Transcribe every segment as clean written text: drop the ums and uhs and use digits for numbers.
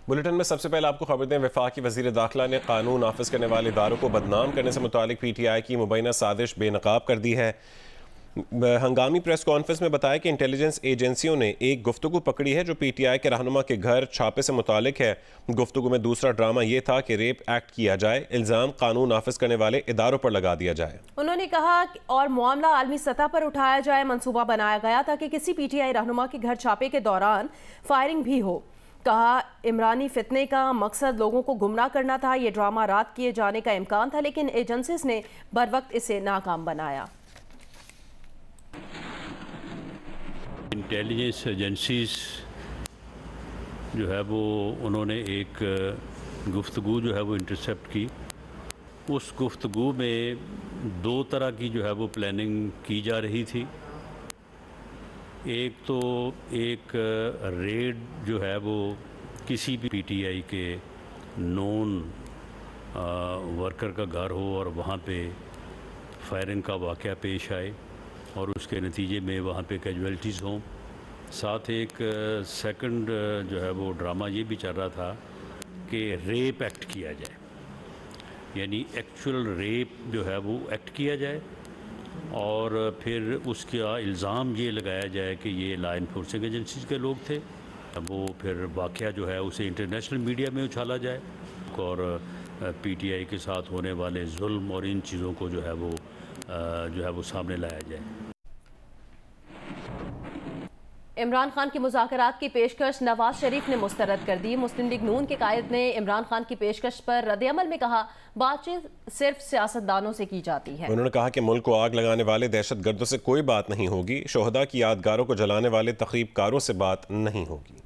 Bulletin में सबसे पहले आपको खबर दें, वफाकी वज़ीर दाखिला ने कानून नाफिज करने वाले इदारों को बदनाम करने से मुतालिक PTI की मुबैना साजिश बेनकाब कर दी है। हंगामी प्रेस कॉन्फ्रेंस में बताया कि इंटेलिजेंस एजेंसियों ने एक गुफ्तगू पकड़ी है जो PTI के रहनुमा के घर छापे से मुतालिक है। गुफ्तगू में दूसरा ड्रामा यह था कि रेप एक्ट किया जाए, इल्ज़ाम कानून नाफिज करने वाले इदारों पर लगा दिया जाए। उन्होंने कहा और मामला आलमी सतह पर उठाया जाए। मंसूबा बनाया गया था कि किसी PTI रहनुमा के घर छापे के दौरान फायरिंग भी हो। कहा इमरानी फितने का मकसद लोगों को गुमराह करना था। ये ड्रामा रात किए जाने का इम्कान था, लेकिन एजेंसीज ने बर वक्त इसे नाकाम बनाया। इंटेलिजेंस एजेंसीज जो है वो उन्होंने एक गुफ्तगू जो है वो इंटरसेप्ट की। उस गुफ्तगू में दो तरह की जो है वो प्लानिंग की जा रही थी। एक तो एक रेड जो है वो किसी भी PTI के नॉन वर्कर का घर हो और वहाँ पे फायरिंग का वाक़या पेश आए और उसके नतीजे में वहाँ पे कैजुअल्टीज़ हों। साथ एक सेकंड जो है वो ड्रामा ये भी चल रहा था कि रेप एक्ट किया जाए, यानी एक्चुअल रेप जो है वो एक्ट किया जाए और फिर उसका इल्ज़ाम ये लगाया जाए कि ये लॉ इन्फोर्सिंग एजेंसीज के लोग थे। वो फिर वाक़या जो है उसे इंटरनेशनल मीडिया में उछाला जाए और PTI के साथ होने वाले जुल्म और इन चीज़ों को जो है वो सामने लाया जाए। इमरान खान की मुज़ाकरात की पेशकश नवाज शरीफ ने मुस्तरद कर दी। मुस्लिम लीग नून के कायद ने इमरान खान की पेशकश पर रद्द-ए-अमल में कहा, बातचीत सिर्फ सियासतदानों से की जाती है। उन्होंने कहा कि मुल्क को आग लगाने वाले दहशतगर्दों से कोई बात नहीं होगी, शोहदा की यादगारों को जलाने वाले तखरीबकारों से बात नहीं होगी।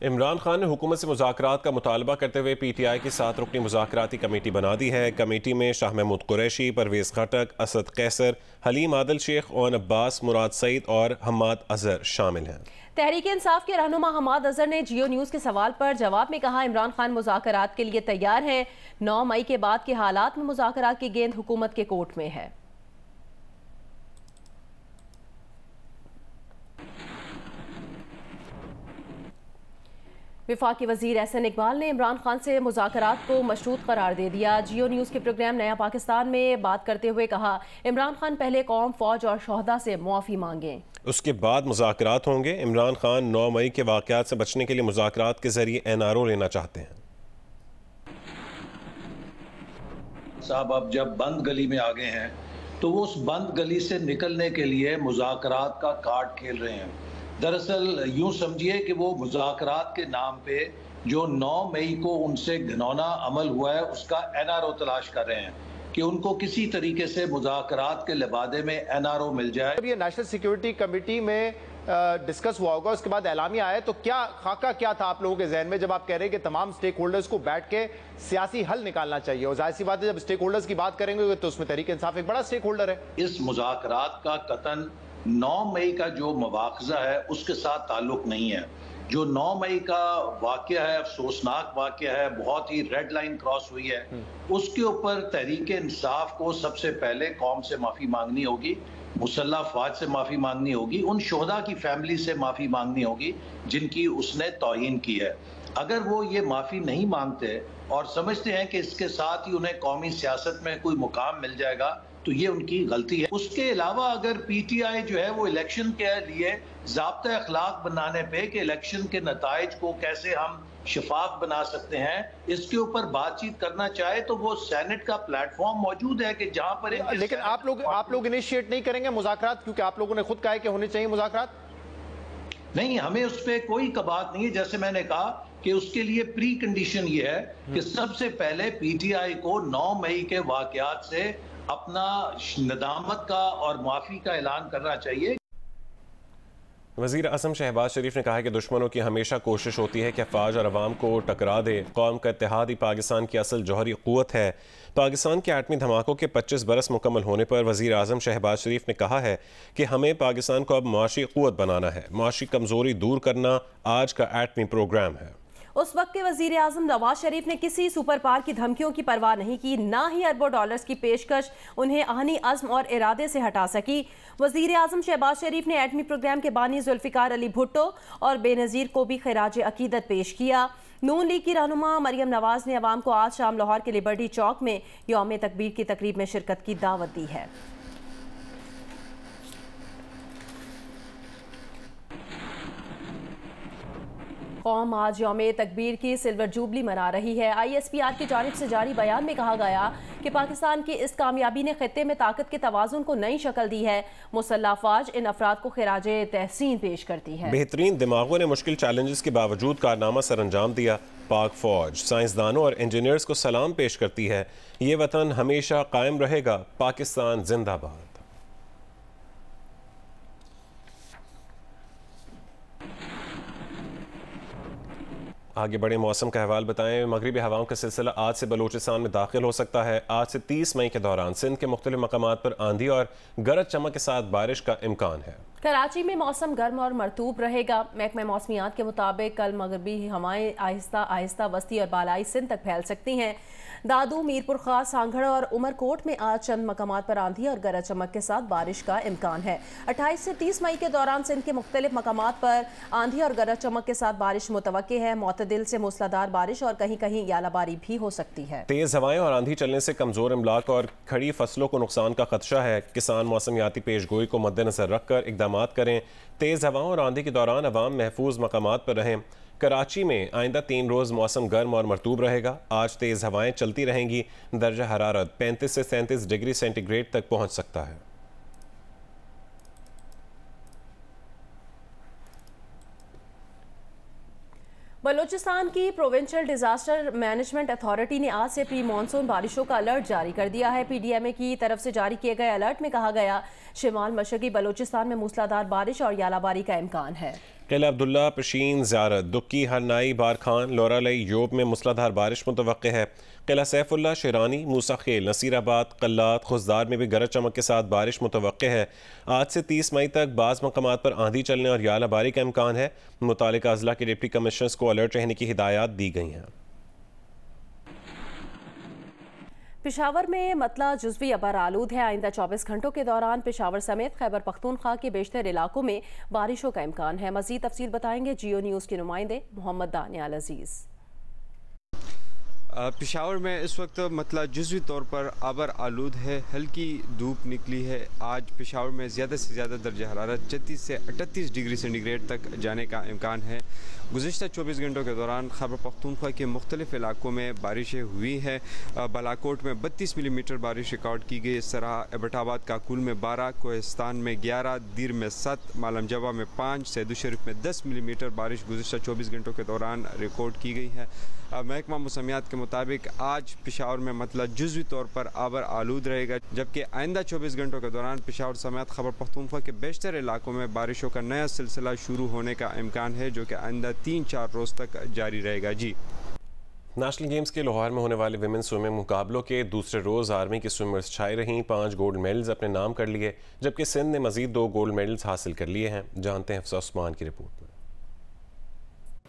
इमरान खान ने हुकूमत से मुज़ाकरात का मुतालबा करते हुए PTI की 7 रुकनी मुज़ाकराती कमेटी बना दी है। कमेटी में शाह महमूद कुरैशी, परवेज़ खटक, असद कैसर, हलीम आदिल शेख, ओन अब्बास, मुराद सईद और हम्माद अजहर शामिल हैं। तहरीक इंसाफ के रहनुमा हम्माद अजहर ने जियो न्यूज़ के सवाल पर जवाब में कहा, इमरान खान मुज़ाकरात के लिए तैयार हैं। 9 मई के बाद के हालात में मुज़ाकरात की गेंद हुकूमत के कोर्ट में है। वफाकी वज़ीर एहसन इकबाल ने इमरान खान से मुज़ाकरात को मशरूत करार दे दिया। जियो न्यूज़ के प्रोग्राम नया पाकिस्तान में बात करते हुए कहा, इमरान खान पहले कौम, फौज और शोहदा से मुआफ़ी मांगें, उसके बाद मुज़ाकरात होंगे। इमरान खान 9 मई के वाक़यात से बचने के लिए मुज़ाकरात के जरिए NRO लेना चाहते हैं। साहब अब जब बंद गली में आ गए हैं तो वो उस बंद गली से निकलने के लिए मुज़ाकरात का कार्ड खेल रहे हैं। दरअसल यूं समझिए कि वो मुज़ाकरात के नाम पे जो 9 मई को उनसे घिनौना अमल हुआ है उसका NRO तलाश कर रहे हैं कि उनको किसी तरीके से मुज़ाकरात के लिबादे में NRO मिल जाए। जब ये नेशनल सिक्योरिटी कमेटी में डिस्कस हुआ होगा, उसके बाद ऐलामी आया, तो क्या खाका क्या था आप लोगों के जहन में जब आप कह रहे हैं कि तमाम स्टेक होल्डर्स को बैठ के सियासी हल निकालना चाहिए? और जाहिर सी बात है जब स्टेक होल्डर्स की बात करेंगे तो उसमें तहरीक इंसाफ एक बड़ा स्टेक होल्डर है। इस मुज़ाकरात का कतन 9 मई का जो मवाख़ज़ा है उसके साथ ताल्लुक नहीं है। जो 9 मई का वाक़या है, अफसोसनाक वाक़या है, बहुत ही रेड लाइन क्रॉस हुई है, उसके ऊपर तहरीक इंसाफ को सबसे पहले कौम से माफ़ी मांगनी होगी, मुसल्लह अफ़वाज से माफ़ी मांगनी होगी, उन शोहदा की फैमिली से माफ़ी मांगनी होगी जिनकी उसने तौहीन की है। अगर वो ये माफ़ी नहीं मांगते और समझते हैं कि इसके साथ ही उन्हें कौमी सियासत में कोई मुकाम मिल जाएगा तो ये उनकी गलती है। उसके अलावा अगर PTI जो है वो इलेक्शन के लिए ज़ाब्ता अखलाक बनाने पे कि इलेक्शन के नताइज को कैसे हम शफाफ बना सकते हैं, इसके ऊपर बातचीत करना चाहे तो वो सेनेट का प्लेटफॉर्म मौजूद है कि जहां पर लेकिन आप लोग इनिशिएट नहीं करेंगे मुज़ाकरात, क्योंकि आप लोगों ने खुद कहा है कि होने चाहिए मुज़ाकरात? नहीं, हमें उस पर कोई कबात नहीं है। जैसे मैंने कहा कि उसके लिए प्री कंडीशन ये है कि सबसे पहले PTI को 9 मई के वाकयात से अपना नदामत का और माफ़ी का ऐलान करना चाहिए। वज़ीर आज़म शहबाज शरीफ ने कहा है कि दुश्मनों की हमेशा कोशिश होती है कि अफवाज और अवाम को टकरा दे। कौम का इत्तेहाद ही पाकिस्तान की असल जौहरी क़ुव्वत है। पाकिस्तान के एटमी धमाकों के 25 बरस मुकम्मल होने पर वज़ीर आज़म शहबाज शरीफ ने कहा है कि हमें पाकिस्तान को अब मुआशी क़ुव्वत बनाना है। मुआशी कमज़ोरी दूर करना आज का एटमी प्रोग्राम है। उस वक्त के वजीर आजम नवाज शरीफ ने किसी सुपर पावर की धमकियों की परवाह नहीं की, ना ही अरबों डॉलर्स की पेशकश उन्हें आहनी अज़्म और इरादे से हटा सकी। वजीर आजम शहबाज शरीफ ने एटमी प्रोग्राम के बानी जुल्फिकार अली भुट्टो और बेनज़ीर को भी खिराज अकीदत पेश किया। नून लीग की रहनुमा मरियम नवाज ने अवाम को आज शाम लाहौर के लिबर्टी चौक में यौम तकबीर की तकरीब में शिरकत की दावत दी है। कौम आज यौम तकबीर की सिल्वर जुबली मना रही है। ISPR की जानिब से जारी बयान में कहा गया कि पाकिस्तान की इस कामयाबी ने खित्ते में ताकत के तवाज़ुन को नई शक्ल दी है। मुसल्लह अफवाज इन अफराद को खिराजे तहसीन पेश करती है। बेहतरीन दिमागों ने मुश्किल चैलेंजेस के बावजूद कारनामा सर अंजाम दिया। पाक फौज साइंसदानों और इंजीनियर्स को सलाम पेश करती है। ये वतन हमेशा कायम रहेगा। पाकिस्तान जिंदाबाद। आगे बढ़े मौसम का अहवाल बताएं। मगरिबी हवाओं का सिलसिला आज से बलूचिस्तान में दाखिल हो सकता है। आज से 30 मई के दौरान सिंध के मुख्तलिफ मकामात पर आंधी और गरज चमक के साथ बारिश का इम्कान है। कराची में मौसम गर्म और मरतूब रहेगा। महकमा मौसमियात के मुताबिक कल मगरबी हवाएं आहिस्ता आहिस्ता वस्ती और बालाई सिंध तक फैल सकती हैं। दादू, मीरपुर खास, सांगड़ और उमरकोट में आज चंद मकामात पर आंधी और गरज चमक के साथ बारिश का इम्कान है। 28 से 30 मई के दौरान सिंध के मुख्तलिफ मकामात पर आंधी और गरज चमक के साथ बारिश मुतवक्के है। मोतदिल से मूसलाधार बारिश और कहीं कहीं यालाबारी भी हो सकती है। तेज हवाएं और आंधी चलने से कमजोर इमलाक और खड़ी फसलों को नुकसान का खदशा है। किसान मौसमियाती पेशगोई को मद्देनजर रखकर इकदाम करें। तेज हवाओं और आंधी के दौरान अवाम महफूज मकामात पर रहें। कराची में आइंदा 3 रोज़ मौसम गर्म और मरतूब रहेगा। आज तेज़ हवाएं चलती रहेंगी। दर्जा हरारत 35 से 37 डिग्री सेंटीग्रेड तक पहुंच सकता है। बलूचिस्तान की प्रोविंशियल डिजास्टर मैनेजमेंट अथॉरिटी ने आज से प्री मानसून बारिशों का अलर्ट जारी कर दिया है। PDMA की तरफ से जारी किए गए अलर्ट में कहा गया शिमाल मशरकी बलूचिस्तान में मूसलाधार बारिश और यालाबारी का इम्कान है। किला अब्दुल्ला, पशीन, ज़ियारत, दुक्की, हरनाई, बारखान, लोरालई, योब में मूसलाधार बारिश मुतवक्के है। किला सैफुल्ला, शेरानी, मूसा खेल, नसीराबाद, कल्लात, खुजदार में भी गरज चमक के साथ बारिश मुतवक्के है। आज से 30 मई तक बाज़ मकामात पर आंधी चलने और यालाबारी का इम्कान है। मुतालिका अज़ला के डिप्टी कमिश्नर्स को अलर्ट रहने की हिदायत दी गई हैं। पेशावर में मतला जुज़वी अबर आलूद है। आइंदा 24 घंटों के दौरान पेशावर समेत खैबर पख्तूनख्वा के बेशतर इलाकों में बारिशों का इम्कान है। मज़ीद तफसील बताएंगे जियो न्यूज़ के नुमाइंदे मोहम्मद दानियाल अजीज़। पेशावर में इस वक्त मतलब जुज़वी तौर पर आबर आलूद है। हल्की धूप निकली है। आज पेशावर में ज़्यादा से ज़्यादा दर्जा हरारत 36 से 38 डिग्री सेंटीग्रेड तक जाने का इम्कान है। गुज़िश्ता 24 घंटों के दौरान खैबर पख्तूनख्वा के मुख्तलिफ इलाकों में बारिशें हुई हैं। बालाकोट में 32 मिलीमीटर बारिश रिकॉर्ड की गई। इस तरह एबटाबाद काकुल में 12, कोहिस्तान में 11, दीर में 7, मालम जवा में 5, सैदू शरीफ में 10 मिलीमीटर बारिश गुज़िश्ता 24 घंटों के दौरान रिकॉर्ड की गई है। महकमा मौसमियात के मुताबिक आज पेशावर में मतलब जुज़वी तौर पर आबर आलूद रहेगा, जबकि आइंदा 24 घंटों के दौरान पेशावर समेत खैबर पख्तूनख्वा के बेशतर इलाकों में बारिशों का नया सिलसिला शुरू होने का इम्कान है, जो कि आइंदा 3-4 रोज़ तक जारी रहेगा। जी, नेशनल गेम्स के लाहौर में होने वाले विमेन स्विमिंग मुकाबलों के दूसरे रोज़ आर्मी की स्विमर्स छाई रहीं। 5 गोल्ड मेडल्स अपने नाम कर लिए, जबकि सिंध ने मजीद 2 गोल्ड मेडल्स हासिल कर लिए हैं। जानते हैं हफ्सा उस्मान की रिपोर्ट में।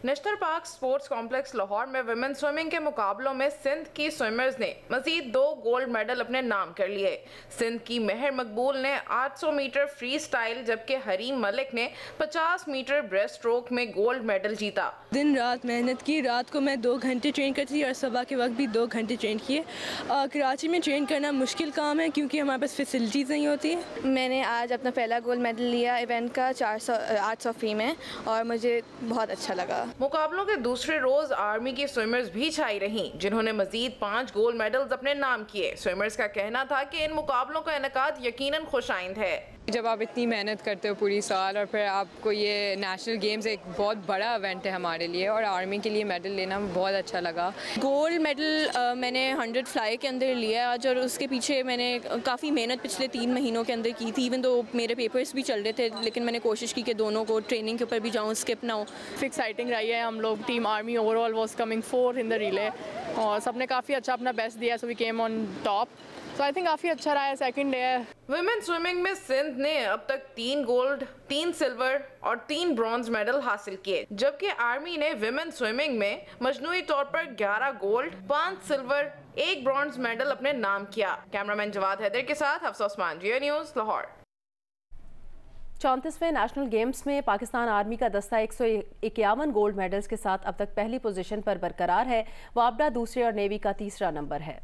National park sports complex Lahore में विमेन स्विमिंग के मुकाबलों में सिंध की स्विमर्स ने मजीद 2 गोल्ड मेडल अपने नाम कर लिए। सिंध की मेहर मकबूल ने 800 मीटर फ्री स्टाइल, जबकि हरीम मलिक ने 50 मीटर ब्रेस्ट स्ट्रोक में गोल्ड मेडल जीता। दिन रात मेहनत की। रात को मैं 2 घंटे ट्रेन करती थी और सुबह के वक्त भी 2 घंटे ट्रेन किए। कराची में ट्रेन करना मुश्किल काम है क्योंकि हमारे पास फैसिलिटीज़ नहीं होती है। मैंने आज अपना पहला गोल्ड मेडल लिया इवेंट का 800 फ्री में और मुझे बहुत अच्छा लगा। मुकाबलों के दूसरे रोज आर्मी की स्विमर्स भी छाई रहीं, जिन्होंने मजीद 5 गोल्ड मेडल्स अपने नाम किए। स्विमर्स का कहना था कि इन मुकाबलों का इनेकाद यकीनन खुशाइंद है। जब आप इतनी मेहनत करते हो पूरी साल और फिर आपको ये नेशनल गेम्स एक बहुत बड़ा इवेंट है हमारे लिए, और आर्मी के लिए मेडल लेना बहुत अच्छा लगा। गोल्ड मेडल मैंने 100 फ्लाई के अंदर लिया आज, और उसके पीछे मैंने काफ़ी मेहनत पिछले 3 महीनों के अंदर की थी। इवन तो मेरे पेपर्स भी चल रहे थे, लेकिन मैंने कोशिश की कि दोनों को ट्रेनिंग के ऊपर भी जाऊँ, स्किप ना हो। एक्साइटिंग रही है। हम लोग team army overall was coming 4 in the relay और सबने काफ़ी अच्छा अपना बेस्ट दिया, so we came on top so I think काफ़ी अच्छा रहा है, सेकंड डे है। वुमेन स्विमिंग में सिंध ने अब तक 3 गोल्ड, 3 सिल्वर और 3 ब्रॉन्ज मेडल हासिल किए, जबकि आर्मी ने वुमेन स्विमिंग में मजमूई तौर पर 11 गोल्ड, 5 सिल्वर, 1 ब्रॉन्ज मेडल अपने नाम किया। कैमरामैन जवाद हैदर के साथ हफ्सा उस्मान, जियो न्यूज़, लाहौर। 34वें नेशनल गेम्स में पाकिस्तान आर्मी का दस्ता 151 गोल्ड मेडल्स के साथ अब तक पहली पोजीशन पर बरकरार है। वापडा दूसरे और नेवी का तीसरा नंबर है।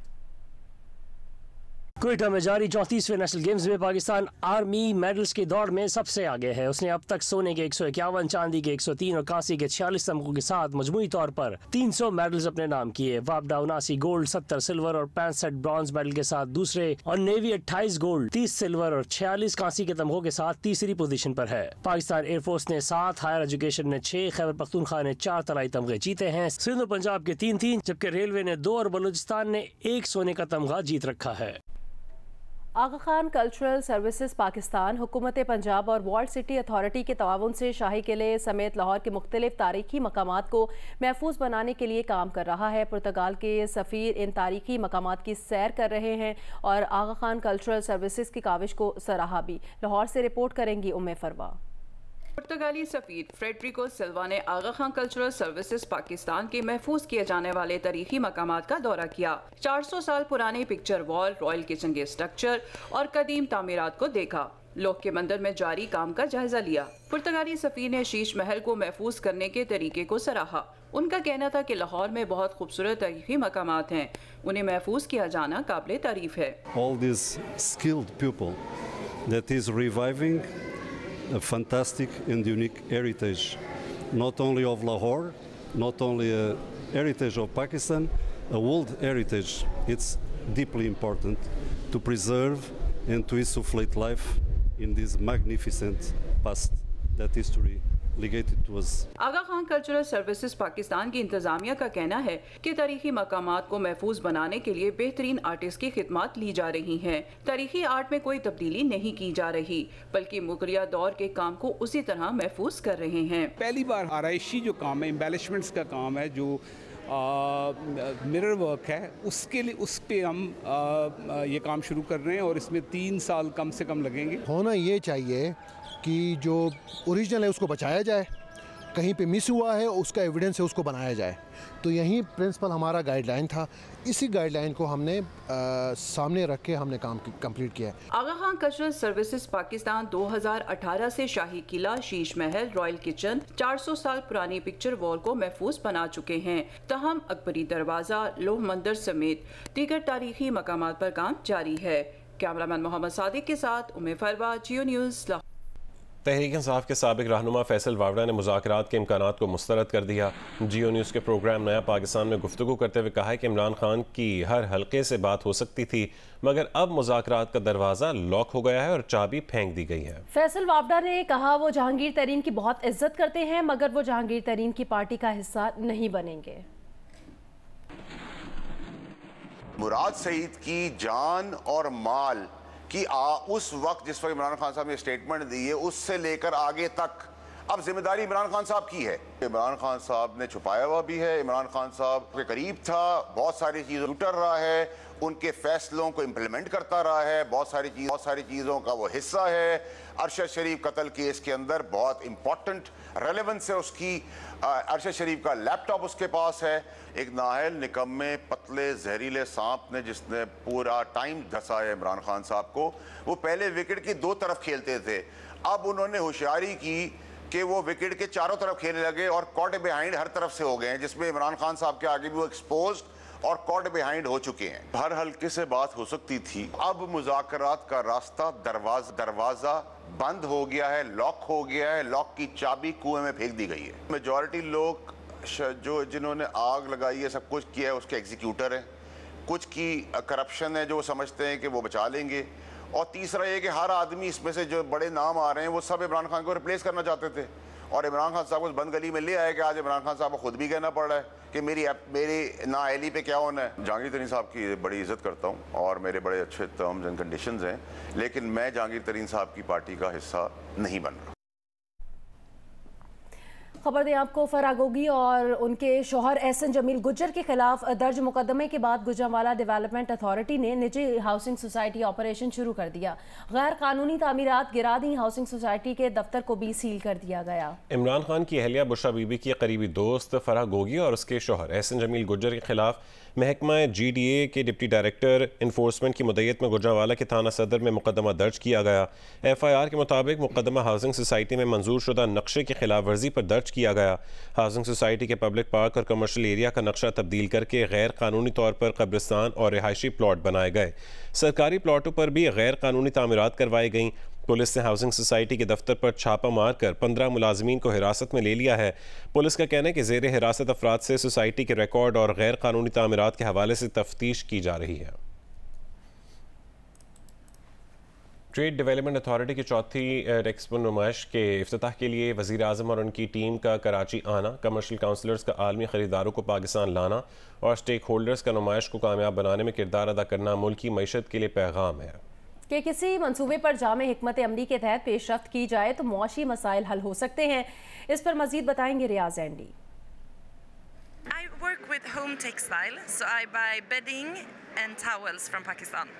क्वेटा में जारी 34वें नेशनल गेम्स में पाकिस्तान आर्मी मेडल्स की दौड़ में सबसे आगे है। उसने अब तक सोने के 151, चांदी के 103 और कांसी के 46 तमगों के साथ मजमूई तौर पर 300 मेडल्स अपने नाम किए। वापडा 79 गोल्ड, 70 सिल्वर और 65 ब्रॉन्ज मेडल के साथ दूसरे और नेवी 28 गोल्ड, 30 सिल्वर और 46 कांसी के तमगों के साथ तीसरी पोजीशन पर है। पाकिस्तान एयरफोर्स ने 7, हायर एजुकेशन ने 6, खैबर पख्तूनख्वा ने 4 तलाई तमगे जीते हैं। सिंध और पंजाब के 3-3, जबकि रेलवे ने 2 और बलूचिस्तान ने 1 सोने का तमगा जीत रखा है। आगा खान कल्चरल सर्विसेज पाकिस्तान, हुकूमत पंजाब और वॉल्ड सिटी अथॉरिटी के ताउन से शाही किले समेत लाहौर के मुख्तलिफ तारीखी मकामात को महफूज बनाने के लिए काम कर रहा है। पुर्तगाल के सफ़ीर इन तारीखी मकामात की सैर कर रहे हैं और आगा खान कल्चरल सर्विसेज की काविश को सराहा भी। लाहौर से रिपोर्ट करेंगी उम्मे फरवा। पुर्तगाली सफ़ीर फ्रेडरिको सिल्वा ने आगा खान कल्चरल सर्विसेज पाकिस्तान के महफूज किए जाने वाले तारीखी मकामात का दौरा किया। 400 साल पुराने पिक्चर वॉल, रॉयल किचन के स्ट्रक्चर और कदीम तामीरात को देखा। लोक के मंदिर में जारी काम का जायजा लिया। पुर्तगाली सफ़ीर ने शीश महल को महफूज करने के तरीके को सराहा। उनका कहना था कि लाहौर में बहुत खूबसूरत तारीखी मकामात हैं, उन्हें महफूज किया जाना काबिल तारीफ है। All these skilled people that is reviving a fantastic and unique heritage, not only of Lahore, not only a heritage of Pakistan, a world heritage. It's deeply important to preserve and to insufflate life in this magnificent past that history legated to us. Aga Khan cultural services Pakistan की इंतजामिया का कहना है कि तारीखी मकामात को महफूज बनाने के लिए बेहतरीन आर्टिस्ट की खिदमत ली जा रही हैं। तारीखी आर्ट में कोई तब्दीली नहीं की जा रही, बल्कि मुकरिया दौर के काम को उसी तरह महफूज कर रहे हैं। पहली बार आराइशी जो काम है, एम्बेलिशमेंट्स का काम है, जो मिरर वर्क है, उसके लिए उस पे हम ये काम शुरू कर रहे हैं और इसमें 3 साल कम से कम लगेंगे। होना ये चाहिए कि जो ओरिजिनल है उसको बचाया जाए, कहीं पे मिस हुआ है उसका एविडेंस है उसको बनाया जाए। तो यही प्रिंसिपल हमारा गाइडलाइन था। इसी गाइडलाइन को हमने सामने रख के हमने काम कंप्लीट किया है। आगा खान कल्चरल सर्विसेज पाकिस्तान 2018 से शाही किला, शीश महल, रॉयल किचन, 400 साल पुरानी पिक्चर वॉल को महफूज बना चुके हैं। तहम अकबरी दरवाजा, लोह मंदिर समेत दीगर तारीखी मकामात पर काम जारी है। कैमरामैन मोहम्मद सादिक के साथ उम्मे फरवा, जियो न्यूज़। तहरीक इंसाफ के साबिक रहनुमा फैसल वावड़ा ने मुज़ाकरात के इम्कानात को मुस्तरद कर दिया। जियो न्यूज़ के प्रोग्राम नया पाकिस्तान में गुफ्तगू करते हुए कहा है कि इमरान खान की हर हल्के से बात हो सकती थी, मगर अब मुज़ाकरात का दरवाज़ा लॉक हो गया है और चाबी फेंक दी गई है। फैसल वावड़ा ने कहा वो जहांगीर तरीन की बहुत इज्जत करते हैं, मगर वो जहांगीर तरीन की पार्टी का हिस्सा नहीं बनेंगे। मुराद सईद की जान और माल कि उस वक्त जिस वक्त इमरान खान साहब ने स्टेटमेंट दी है उससे लेकर आगे तक अब जिम्मेदारी इमरान खान साहब की है। इमरान खान साहब ने छुपाया हुआ भी है, इमरान खान साहब के करीब था, बहुत सारी चीज़ें उतर रहा है, उनके फैसलों को इम्प्लीमेंट करता रहा है, बहुत सारी चीज़ों का वो हिस्सा है। अरशद शरीफ कत्ल केस के अंदर बहुत इंपॉर्टेंट रेलेवेंस है उसकी। अरशद शरीफ का लैपटॉप उसके पास है। एक नाहल निकम्मे पतले जहरीले सांप ने जिसने पूरा टाइम धसा है इमरान खान साहब को। वो पहले विकेट की 2 तरफ खेलते थे, अब उन्होंने होशियारी की कि वो विकेट के चारों तरफ खेलने लगे और कॉट बिहाइंड हर तरफ से हो गए हैं, जिसमें इमरान खान साहब के आगे भी वो एक्सपोज और कॉट बिहाइंड हो चुके हैं। हर हल्के से बात हो सकती थी, अब मुज़ाकरात का रास्ता दरवाजा बंद हो गया है, लॉक हो गया है, लॉक की चाबी कुएं में फेंक दी गई है। मेजॉरिटी लोग जो जिन्होंने आग लगाई है, सब कुछ किया है, उसके एग्जीक्यूटर हैं, कुछ की करप्शन है जो वो समझते हैं कि वो बचा लेंगे, और तीसरा ये कि हर आदमी इसमें से जो बड़े नाम आ रहे हैं वो सब इमरान खान को रिप्लेस करना चाहते थे, और इमरान खान साहब को उस बंद गली में ले आए कि आज इमरान खान साहब को खुद भी कहना पड़ रहा है कि मेरी नाअहली पे क्या होना है। जहांगीर तरीन साहब की बड़ी इज्जत करता हूँ और मेरे बड़े अच्छे टर्म्स एंड कंडीशंस हैं, लेकिन मैं जहांगीर तरीन साहब की पार्टी का हिस्सा नहीं बन रहा। खबर दें आपको, फरागोगी और उनके शौहर एहसन जमील गुज्जर के खिलाफ दर्ज मुकदमे के बाद गुजरांवाला डेवलपमेंट अथॉरिटी ने निजी हाउसिंग सोसाइटी ऑपरेशन शुरू कर दिया। गैर कानूनी तामीरात गिरा दी, हाउसिंग सोसाइटी के दफ्तर को भी सील कर दिया गया। इमरान खान की अहलिया बुशरा बीबी की करीबी दोस्त फरागोगी और उसके शौहर एहसन जमील गुज्जर के खिलाफ महकमा GDA के डिप्टी डायरेक्टर इन्फोर्समेंट की मुद्दत में गुजरांवाला के थाना सदर में मुकदमा दर्ज किया गया। FIR के मुताबिक मुकदमा हाउसिंग सोसाइटी में मंजूर शुदा नक्शे की खिलाफ वर्जी पर दर्ज किया गया। हाउसिंग सोसाइटी के पब्लिक पार्क और कमर्शियल एरिया का नक्शा तब्दील करके गैर कानूनी तौर पर कब्रिस्तान और रिहायशी प्लॉट बनाए गए। सरकारी प्लॉटों पर भी गैर कानूनी तामीरात करवाई गईं। पुलिस ने हाउसिंग सोसाइटी के दफ्तर पर छापा मारकर 15 मुलाजमीन को हिरासत में ले लिया है। पुलिस का कहना है कि जेर हिरासत अफराद से सोसाइटी के रिकॉर्ड और गैर कानूनी तामीरात के हवाले से तफ्तीश की जा रही है। ट्रेड डेवलपमेंट अथॉरिटी की चौथी एक्सपो नुमाइश के इफ्तिताह के लिए वज़ीर आज़म और उनकी टीम का कराची आना, कमर्शियल काउंसलर्स का आलमी ख़रीदारों को पाकिस्तान लाना और स्टेक होल्डर्स का नुमाइश को कामयाब बनाने में किरदार अदा करना मुल्क की मईशत के लिए पैगाम है कि किसी मंसूबे पर जामे हिकमत अमली के तहत पेशरफ्त की जाए तो मुआशी मसाइल हल हो सकते हैं। इस पर मजीद बताएंगे रियाज Andy. I work with home textile, so I buy bedding and towels from Pakistan.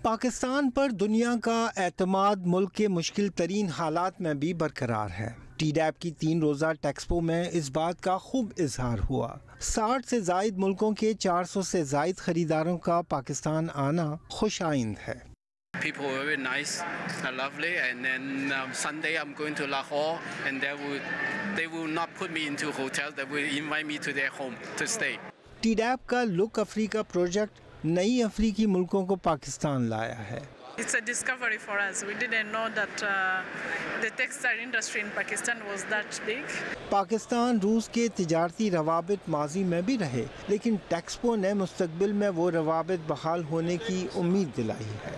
Pakistan पर दुनिया का एतमाद मुल्क के मुश्किल तरीन हालात में भी बरकरार है। TDAP की 3 रोज़ा टेक्सपो में इस बात का खूब इजहार हुआ। 60 से जायद मुल्कों के 400 से जायद खरीदारों का पाकिस्तान आना खुश आइंद है। People were very nice and lovely, and then Sunday I'm going to Lahore, and they will not put me into hotel. They will invite me to their home to stay. TDAP का look Africa project नई अफ्रीकी मुल्कों को पाकिस्तान लाया है। It's a discovery for us. We didn't know that the textile industry in Pakistan was that big. Pakistan रूस के तिजारती रवाबित माजी में भी रहे, लेकिन टेक्सपो ने मुस्तकबिल में वो रवाबित बहाल होने की उम्मीद दिलाई है।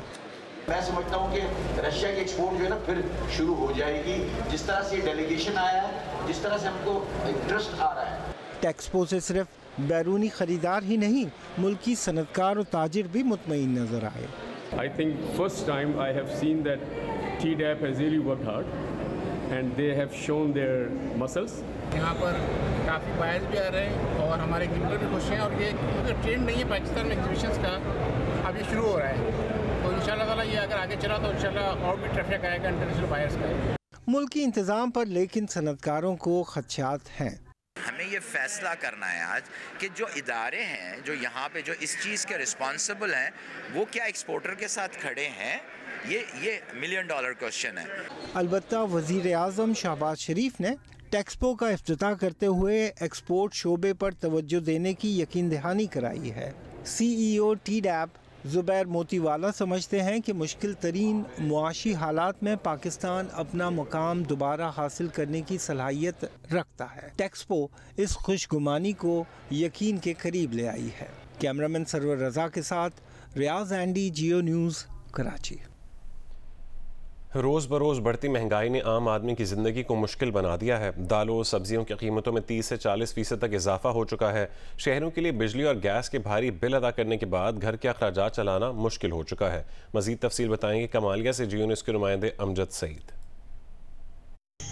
मैं समझता हूँ कि रशिया की एक्सपोर्ट जो है ना फिर शुरू हो जाएगी। जिस तरह से डेलीगेशन आया है, जिस तरह से हमको इंटरेस्ट आ रहा है। टेक्सपो से सिर्फ बैरूनी खरीदार ही नहीं, मुल्की सनतकार और ताजिर भी मुतमईन नजर आए। I think first time I have seen that TDAP has really worked hard and they have shown their muscles. यहाँ पर काफ़ी बायर्स भी आ रहे हैं और हमारे एग्जीबिटर भी खुश हैं, और ये ट्रेंड नहीं है पाकिस्तान में एग्जीबिशंस का, अब ये शुरू हो रहा है, तो इंशाल्लाह ताला ये अगर आगे चला तो इंशाल्लाह और भी ट्रैफिक आएगा इंटरनेशनल बायर्स का। मुल्की इंतज़ाम पर लेकिन सनतकारों को खदशात हैं। हमें ये फैसला करना है आज कि जो इदारे हैं जो यहाँ पे जो इस चीज़ के रिस्पॉन्सिबल हैं वो क्या एक्सपोर्टर के साथ खड़े हैं, ये $1 मिलियन क्वेश्चन है। अलबत्ता वज़ीर आज़म शहबाज शरीफ ने टेक्सपो का इफ्तिताह करते हुए एक्सपोर्ट शोबे पर तवज्जो देने की यकीन दहानी कराई है। CEO TDAP ज़ुबैर मोतीवाला समझते हैं कि मुश्किल तरीन मुआशी हालात में पाकिस्तान अपना मुकाम दोबारा हासिल करने की सलाहियत रखता है। टेक्सपो इस खुशगुमानी को यकीन के करीब ले आई है। कैमरामैन सरवर रजा के साथ रियाज एंडी, जियो न्यूज़, कराची। रोज़ बरोज़ बढ़ती महंगाई ने आम आदमी की ज़िंदगी को मुश्किल बना दिया है। दालों सब्जियों की कीमतों में 30 से 40% तक इजाफा हो चुका है। शहरों के लिए बिजली और गैस के भारी बिल अदा करने के बाद घर के अखराजात चलाना मुश्किल हो चुका है। मज़ीद तफसील बताएंगे कमालिया से जियो न्यूज़ के नुमाइंदे अमजद सईद।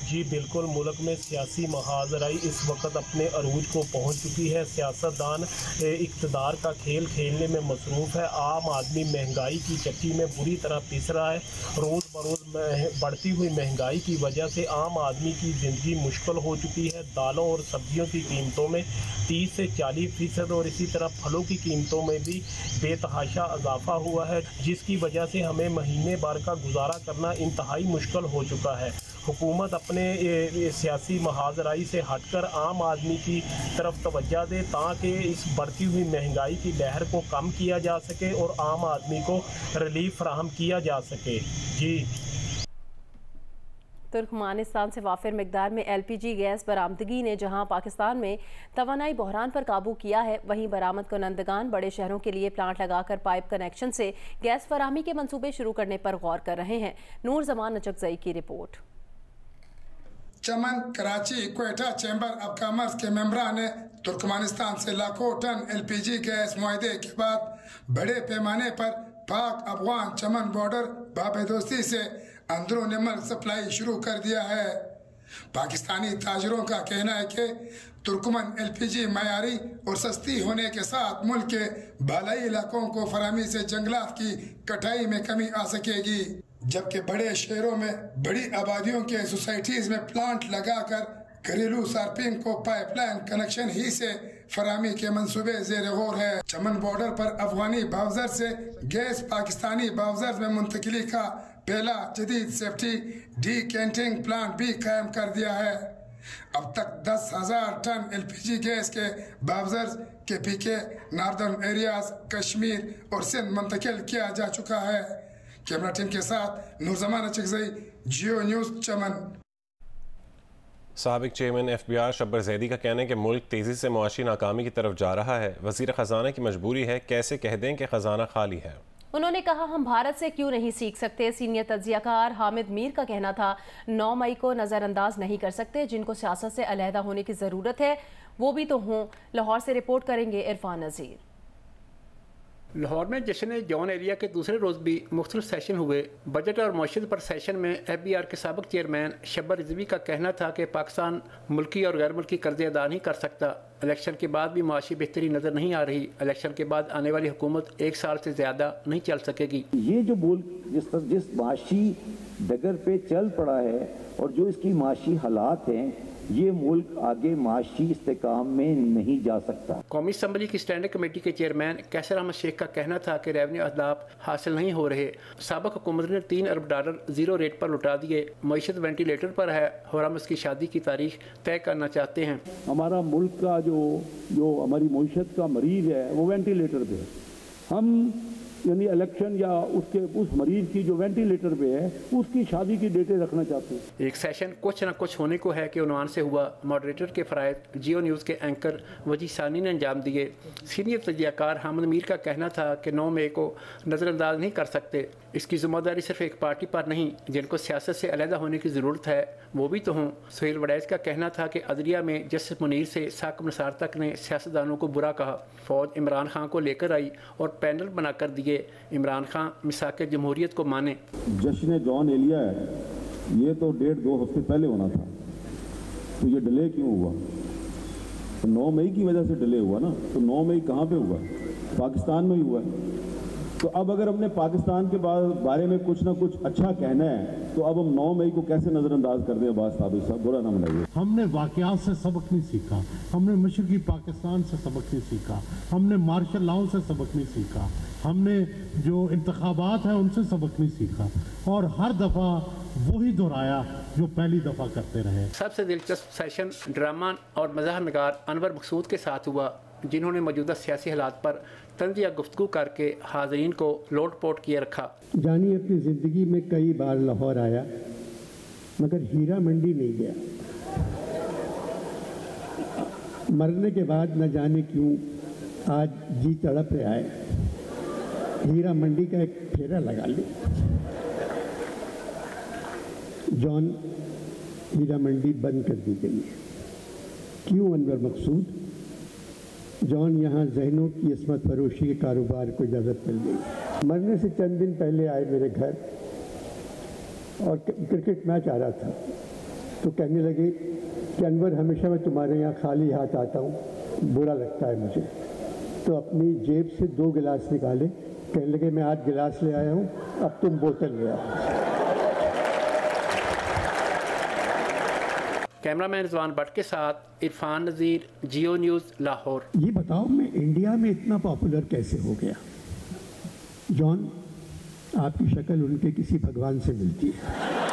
जी बिल्कुल, मुल्क में सियासी महाजराई इस वक्त अपने अरूज को पहुंच चुकी है। सियासतदान इक़्तिदार का खेल खेलने में मसरूफ़ है। आम आदमी महंगाई की चक्की में बुरी तरह पिस रहा है। रोज़ बरोज़ बढ़ती हुई महंगाई की वजह से आम आदमी की ज़िंदगी मुश्किल हो चुकी है। दालों और सब्जियों की कीमतों में 30 से 40% और इसी तरह फलों की कीमतों में भी बेतहाशा इजाफा हुआ है, जिसकी वजह से हमें महीने भर का गुजारा करना इंतहाई मुश्किल हो चुका है। हुकूमत अपने सियासी महाजराई से हटकर आम आदमी की तरफ तवज्जो दे ताकि इस बढ़ती हुई महंगाई की लहर को कम किया जा सके और आम आदमी को रिलीफ फराहम किया जा सके। जी तुर्कमानिस्तान से वाफिर मिकदार में LPG गैस बरामदगी ने जहां पाकिस्तान में तवानाई बहरान पर काबू किया है, वहीं बरामद कुनंदगान बड़े शहरों के लिए प्लांट लगाकर पाइप कनेक्शन से गैस फराहमी के मंसूबे शुरू करने पर गौर कर रहे हैं। नूर जमान नचकजई की report. Chaman, Karachi, Quetta chamber of commerce के मेंबरान ने तुर्कमानिस्तान से लाखों टन LPG गैस मुआहदे के बाद बड़े पैमाने पर पाक अफगान चमन बॉर्डर बाबेदोस्ती से अंदरूनी मुल्क सप्लाई शुरू कर दिया है। पाकिस्तानी ताजरों का कहना है कि तुर्कमन LPG मयारी और सस्ती होने के साथ मुल्क के बालाई इलाकों को फराहमी से जंगलात की कटाई में कमी आ सकेगी, जबकि बड़े शहरों में बड़ी आबादियों के सोसाइटीज में प्लांट लगाकर घरेलू सार्फिन को पाइपलाइन कनेक्शन ही से फराहमी के मंसूबे ज़ेर गौर है। चमन बॉर्डर पर अफगानी बाउजर से गैस पाकिस्तानी बाउजर में मुंतकिली का पहला जदीद सेफ्टी डीकेंटिंग प्लांट भी कायम कर दिया है। अब तक 10,000 टन LPG गैस के बाउजर के पीके नॉर्दर्न एरियाज, कश्मीर और सिंध मुंतकिल किया जा चुका है। कैमरा टीम के साथ नूरजमान अचकज़ई, जियो न्यूज़, चमन। साबिक चेयरमैन FBI शब्बर जैदी का कहना है कि मुल्क तेज़ी से मुआशी नाकामी की तरफ जा रहा है। वज़ीर ख़जाना की मजबूरी है, कैसे कह दें कि ख़जाना खाली है। उन्होंने कहा, हम भारत से क्यों नहीं सीख सकते। सीनियर तज्जियाकार हामिद मीर का कहना था, 9 मई को नज़रअंदाज नहीं कर सकते। जिनको सियासत से अलहदा होने की ज़रूरत है वो भी तो हों। लाहौर से रिपोर्ट करेंगे इरफान नज़ीर। लाहौर में जश्न जॉन एरिया के दूसरे रोज़ भी मुख्तलिफ सेशन हुए। बजट और मईशत पर सेशन में FBI के साबिक चेयरमैन शब्बर रिजवी का कहना था कि पाकिस्तान मुल्की और गैर मुल्की कर्जे अदा नहीं कर सकता। इलेक्शन के बाद भी मुआशी बेहतरी नज़र नहीं आ रही। इलेक्शन के बाद आने वाली हुकूमत 1 साल से ज़्यादा नहीं चल सकेगी। ये जो मुल्क जिस माशी डगर पे चल पड़ा है और जो इसकी माशी हालात हैं, ये मुल्क आगे माशी इस्तेकाम में नहीं जा सकता। कौमी असम्बली की स्टैंडिंग कमेटी के चेयरमैन कैसर अहमद शेख का कहना था कि रेवन्यू अहदाफ हासिल नहीं हो रहे। साबिक हुकूमत ने $3 अरब जीरो रेट पर लौटा दिए। मईशत वेंटिलेटर पर है और हम उसकी शादी की तारीख तय करना चाहते हैं। हमारा मुल्क का जो हमारी मईशत का मरीज है वो वेंटिलेटर पे है। हम यानी इलेक्शन या उस मरीज की जो वेंटिलेटर पे है उसकी शादी की डेटें रखना चाहते हैं। एक सेशन कुछ न कुछ होने को है कि उन्वान से हुआ। मॉडरेटर के फ़राइज़ जियो न्यूज़ के एंकर वजी सानी ने अंजाम दिए। सीनियर तज्जियाकार हामिद मीर का कहना था कि 9 मई को नज़रअंदाज नहीं कर सकते। इसकी ज़िम्मेदारी सिर्फ एक पार्टी पर नहीं, जिनको सियासत से अलहदा होने की ज़रूरत है वो भी तो हों। सुहेल वड़ैज का कहना था कि अदलिया में जस्टिस मुनीर से साकिब निसार तक ने सियासतदानों को बुरा कहा। फ़ौज इमरान खान को लेकर आई और पैनल बनाकर दिए। इमरान खान मिसाक जमहूरियत को माने। जश्न जॉन एलिया है, ये तो 1.5-2 हफ्ते पहले होना था, तो ये डिले क्यों हुआ? 9 मई की वजह से डिले हुआ ना। तो 9 मई कहाँ पे हुआ? पाकिस्तान में ही हुआ। तो अब अगर हमने पाकिस्तान के बारे में कुछ ना कुछ अच्छा कहना है तो अब हम 9 मई को कैसे नज़रअंदाज कर दें? अब्बास साबिक साहब, बुरा ना मनाइए। हमने वाक़यात से सबक नहीं सीखा, हमने मशरक़ी पाकिस्तान से सबक नहीं सीखा, हमने मार्शल लॉ से सबक नहीं सीखा, हमने जो इंतखाबात हैं उनसे सबक नहीं सीखा और हर दफ़ा वही दोहराया जो पहली दफ़ा करते रहे। सबसे दिलचस्प सेशन ड्रामा और मज़ाह नगार अनवर मकसूद के साथ हुआ, जिन्होंने मौजूदा सियासी हालात पर तंज़िया गुफ्तगू करके हाज़रीन को लोट पोट किए रखा। जानी अपनी ज़िंदगी में कई बार लाहौर आया मगर हीरा मंडी नहीं गया। मरने के बाद न जाने क्यों आज जी तड़प रहा है, हीरा मंडी का एक फेरा लगा ले। जॉन हीरा मंडी बंद कर दी गई है। क्यों अनवर मकसूद? जॉन यहाँ जहनों की इसमत फरोशी के कारोबार को इजाज़त मिल गई। मरने से चंद दिन पहले आए मेरे घर और क्रिकेट मैच आ रहा था तो कहने लगे कि अनवर हमेशा मैं तुम्हारे यहाँ खाली हाथ आता हूँ, बुरा लगता है मुझे। तो अपनी जेब से 2 गिलास निकाले, कहने लगे मैं आज गिलास ले आया हूँ, अब तुम बोतल ले आओ। कैमरामैन रिजवान भट्ट के साथ इरफान नज़ीर, जियो न्यूज़, लाहौर। ये बताओ मैं इंडिया में इतना पॉपुलर कैसे हो गया? जॉन, आपकी शक्ल उनके किसी भगवान से मिलती है।